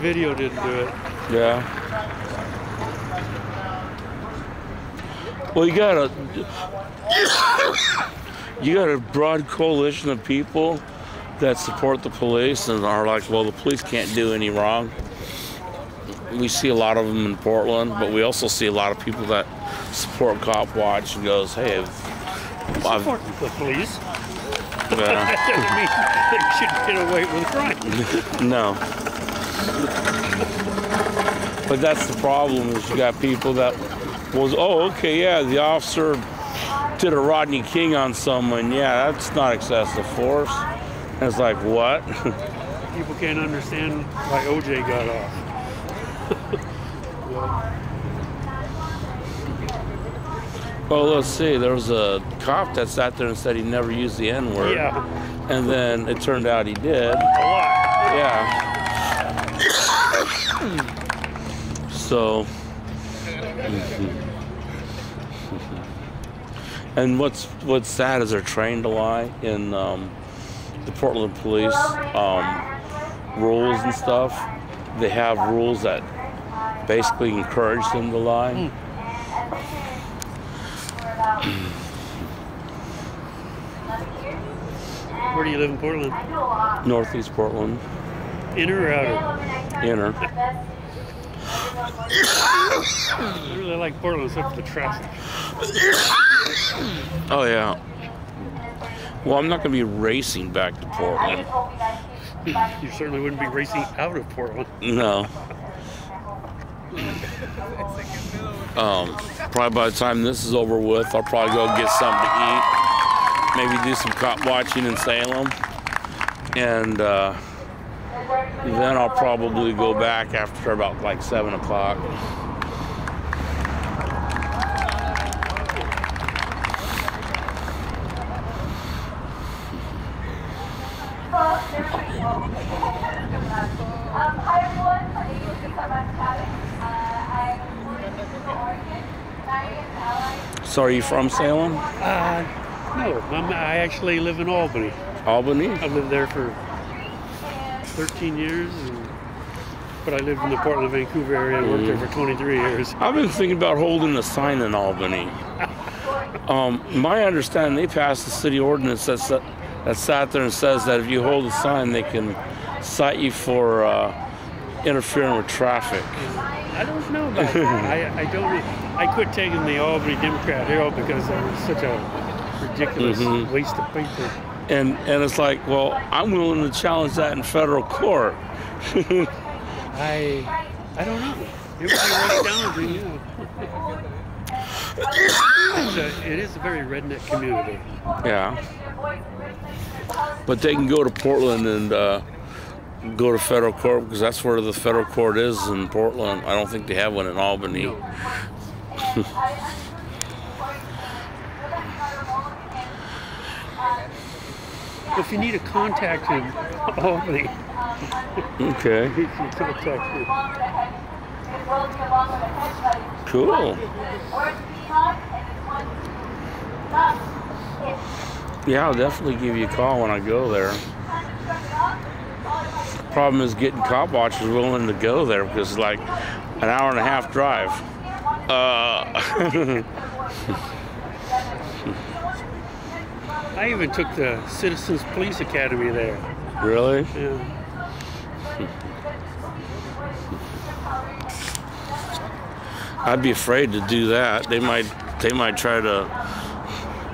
video didn't do it. Yeah. Well, you got a broad coalition of people that support the police and are like, well, the police can't do any wrong. We see a lot of them in Portland, but we also see a lot of people that support Cop Watch and goes, hey, Support the police. Yeah. That doesn't mean they should get away with crime. No. But that's the problem, is you got people that was, oh, okay, yeah, the officer did a Rodney King on someone. Yeah, that's not excessive force. And it's like, what? People can't understand why OJ got off. Well, let's see. There was a cop that sat there and said he never used the N-word. Yeah. And then it turned out he did. A lot. Yeah. So. And what's sad is they're trained to lie in the Portland police rules and stuff. They have rules that basically encourage them to lie. Where do you live in Portland? Northeast Portland. Inner or outer? Inner. I really like Portland except for the traffic. Oh, yeah. Well, I'm not going to be racing back to Portland. You certainly wouldn't be racing out of Portland. No. Probably by the time this is over with, I'll probably go get something to eat. Maybe do some cop watching in Salem. And then I'll probably go back after about like 7 o'clock. Hi everyone, my name is Salem Oregon. So are you from Salem? No, I actually live in Albany. Albany? I lived there for 13 years, but I lived in the Portland, Vancouver area and worked there for 23 years. I've been thinking about holding a sign in Albany. My understanding, they passed a city ordinance that sat there and says that if you hold a sign, they can cite you for interfering with traffic. I don't know about that. I don't. I quit taking the Albany Democrat Herald because it was such a ridiculous waste of paper. And it's like, well, I'm willing to challenge that in federal court. I don't know. It would be really challenging, yeah. It is a very redneck community. Yeah. But they can go to Portland and go to federal court because that's where the federal court is in Portland. I don't think they have one in Albany. No. If you need a contact in Albany, Okay. you can contact me. Cool. Yeah, I'll definitely give you a call when I go there. Problem is getting cop watchers willing to go there because it's like an hour and a half drive. I even took the Citizens Police Academy there. Really? Yeah. I'd be afraid to do that. They might try to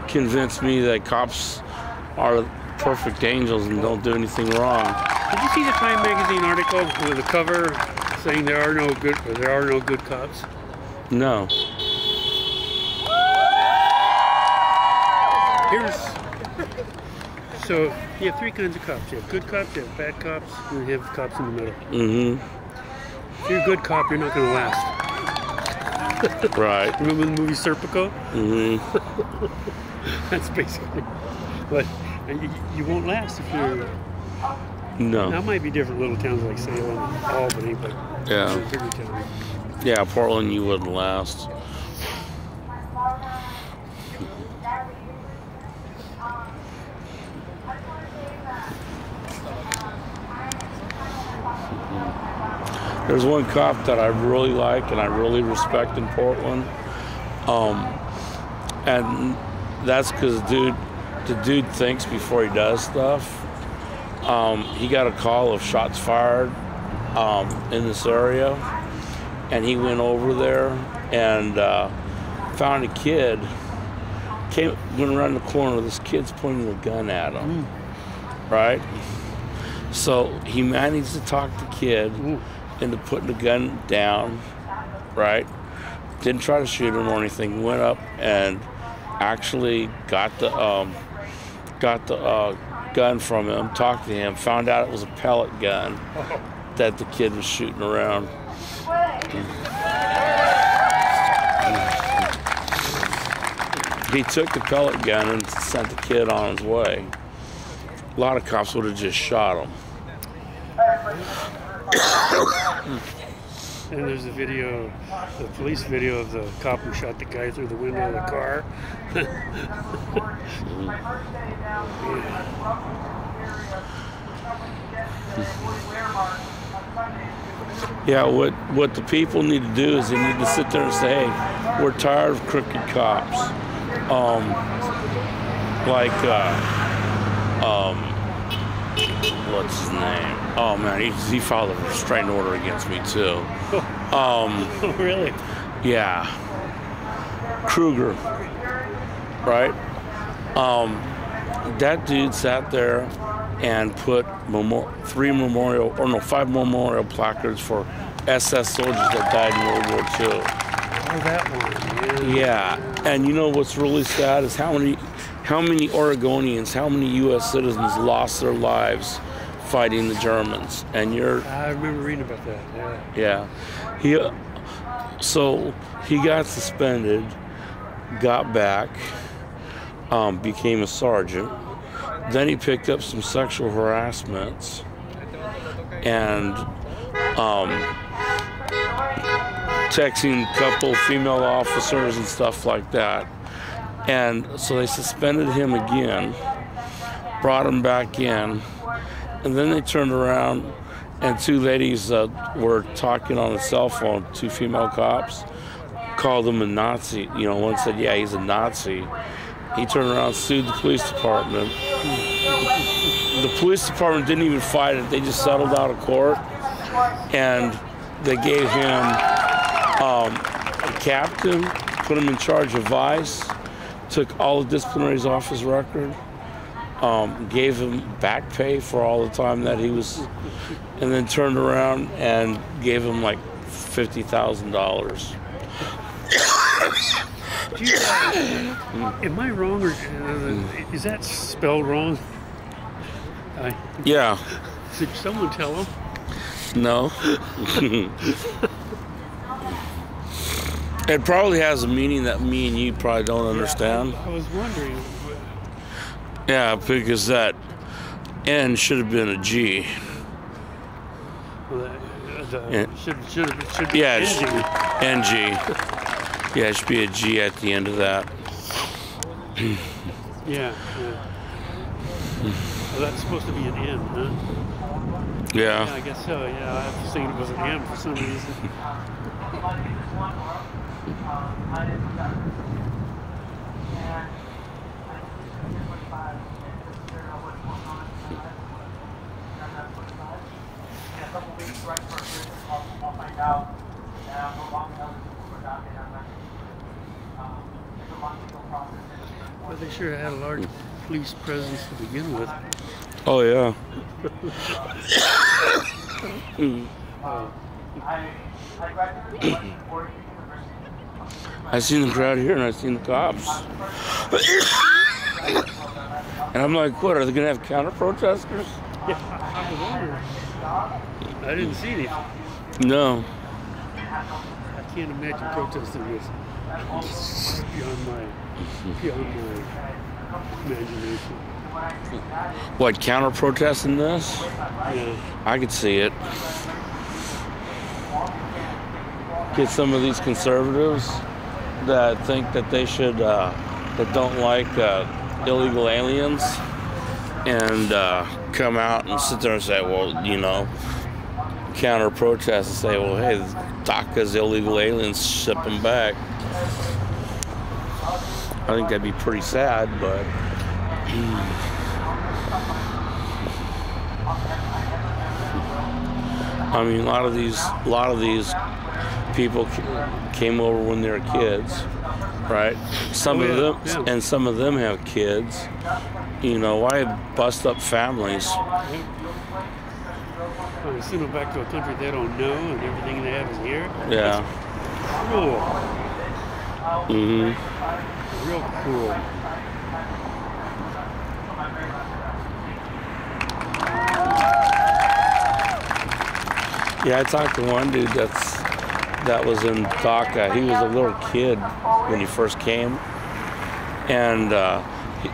convince me that cops are perfect angels and don't do anything wrong. Did you see the Time magazine article with the cover saying there are no good cops? No. So you have three kinds of cops. You have good cops, you have bad cops, and you have cops in the middle. Mm-hmm. If you're a good cop, you're not going to last. Right. Remember the movie Serpico? Mm-hmm. That's basically. But you won't last if you're. No. That might be different little towns like Salem, Albany, but Yeah. bigger towns. Yeah, Portland, you wouldn't last. There's one cop that I really like and I really respect in Portland. And that's because the dude thinks before he does stuff. He got a call of shots fired in this area, and he went over there and found a kid. Went around the corner. This kid's pointing a gun at him, right? So he managed to talk the kid into putting the gun down, right? Didn't try to shoot him or anything. Went up and actually got the gun from him. Talked to him. Found out it was a pellet gun that the kid was shooting around. He took the pellet gun and sent the kid on his way. A lot of cops would have just shot him. And there's a video, the police video of the cop who shot the guy through the window of the car. Yeah, what the people need to do is they need to sit there and say, hey, we're tired of crooked cops. What's his name? Oh man, he filed a restraining order against me too. Oh, really? Yeah. Kruger, right? That dude sat there and put 5 memorial placards for SS soldiers that died in World War II. Oh, that one. Yeah, and you know what's really sad is how many Oregonians, how many U.S. citizens lost their lives fighting the Germans. And I remember reading about that. Yeah. So he got suspended, got back, became a sergeant. Then he picked up some sexual harassments and texting a couple female officers and stuff like that. And so they suspended him again, brought him back in, and then they turned around and 2 ladies were talking on a cell phone, 2 female cops, called him a Nazi. You know, one said, yeah, he's a Nazi. He turned around and sued the police department. The police department didn't even fight it. They just settled out of court, and they gave him a captain, put him in charge of vice, took all the disciplinaries off his record, gave him back pay for all the time that he was, and then turned around and gave him like $50,000. Am I wrong, or is that spelled wrong? Yeah. Did someone tell him? No. It probably has a meaning that me and you probably don't understand. I was wondering. Yeah, because that N should have been a G. Well, should be yeah, NG. Yeah, it should be a G at the end of that. Yeah. Well, that's supposed to be an N, huh? Yeah. Yeah, I guess so. Yeah, I was thinking it was an M for some reason. Well, they sure had a large police presence to begin with. Oh, yeah. I seen the crowd here and I seen the cops. And I'm like, what, are they going to have counter protesters? Yeah, I was wondering. I didn't see anything. No. I can't imagine protesting this beyond my imagination. What, counter protesting this? Yeah. I could see it. Get some of these conservatives that think that they should, that don't like illegal aliens, and come out and sit there and say, well, you know, counter protest and say, well, hey, DACA's illegal aliens, ship them back. I think that'd be pretty sad, but I mean, a lot of these people came over when they were kids, right? Some of them, and some of them have kids. You know, why bust up families? Well, they send them back to a country they don't know, and everything they have is here. Yeah. Cruel. Mm-hmm. Real cruel. Yeah, I talked to one dude that was in DACA. He was a little kid when he first came, and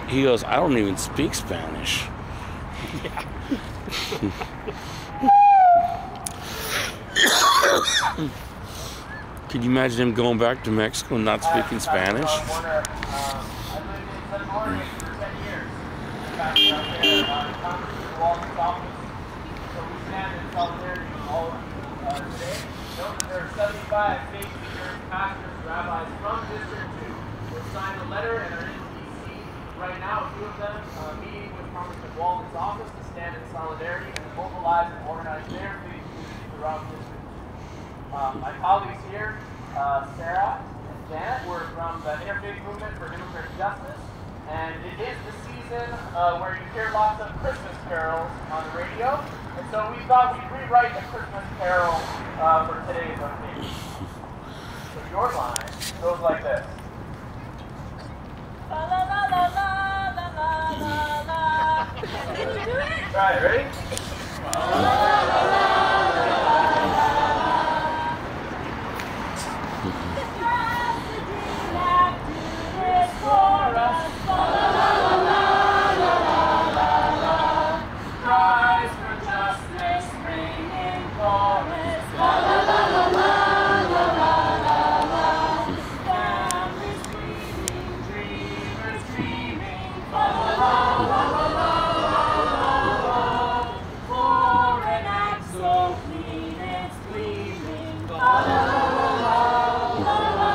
he goes, "I don't even speak Spanish." Could you imagine him going back to Mexico and not speaking Spanish? There are 75 faith leaders, pastors, rabbis from District 2 who signed a letter and are in D.C. right now. A few of them meeting with Congressman Walden's office to stand in solidarity and mobilize and organize their faith community throughout District 2. My colleagues here, Sarah and Janet, were from the Interfaith Movement for Immigrant Justice, and it is the season where you hear lots of Christmas carols on the radio. And so we thought we'd rewrite a Christmas carol for today's occasion. So your line goes like this. La la la la la la la la. Can you do it? Try it, ready? La la la la la la. For us. La la la la la la la. Cries for justice, ringing chorus. La la la la la la la la la. Families dreaming, dreamers dreaming. La la la la la la la. For an act so clean it's gleaming. La la la la la la.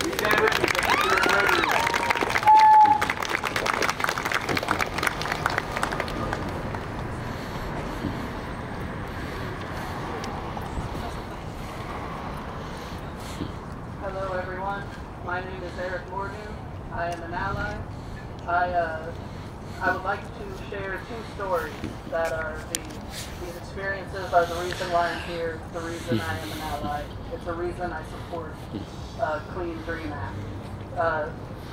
We stand with you. Hello, everyone. My name is Eric Morgan. I am an ally. I would like to share two stories that are these experiences are the reason why I'm here, the reason I am an ally. It's a reason I support Clean Dream Act.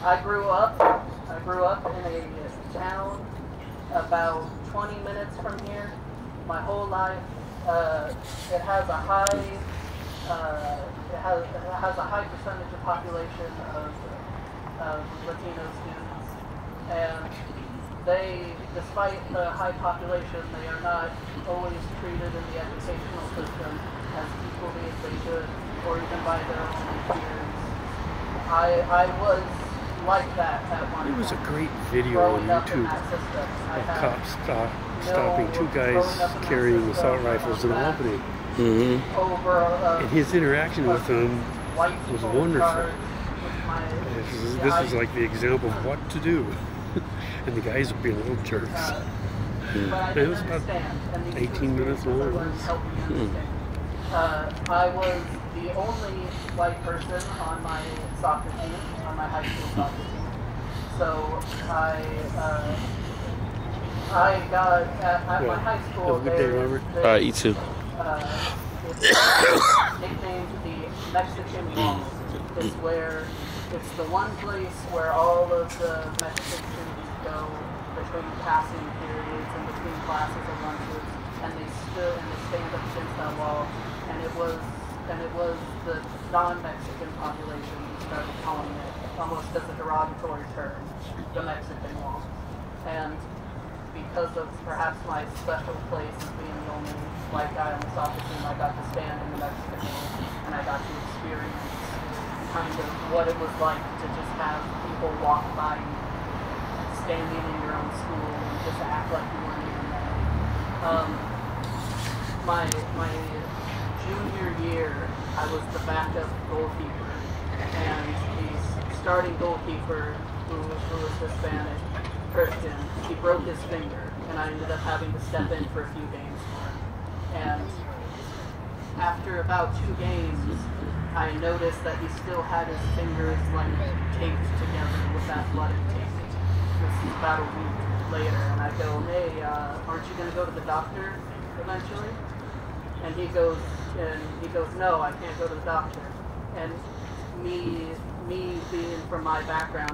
I grew up in a town about 20 minutes from here. My whole life, it has a high percentage of population of Latino students, and they, despite the high population, they are not always treated in the educational system as equally as they should, or even by their own peers. I was like that at one There was a point. great video on YouTube of cops stopping two guys carrying assault rifles in Albany. Mm-hmm. And his interaction with them was wonderful. This is like the example of what to do. And the guys would be little jerks. It was about 18 minutes long. I was the only white person on my soccer team, on my high school soccer team. So I got at my high school. Have a good day, Robert. You too. It's nicknamed the Mexican Wall. It's the one place where all of the Mexican students go between passing periods and between classes and lunches, and they stand up against that wall. And it was the non-Mexican population who started calling it, almost as a derogatory term, the Mexican Wall. And because of perhaps my special place as being the only white guy on the soccer team, I got to stand in the Mexican Wall, and I got to experience kind of what it was like to just have people walk by you standing in your own school and just act like you weren't even there. My junior year, I was the backup goalkeeper, and the starting goalkeeper, who was Hispanic, Christian, he broke his finger, and I ended up having to step in for a few games for him. And after about 2 games, I noticed that he still had his fingers like taped together with athletic tape. This is about a week later, and I go, "Hey, aren't you going to go to the doctor eventually?" And he goes, "No, I can't go to the doctor." And me being from my background,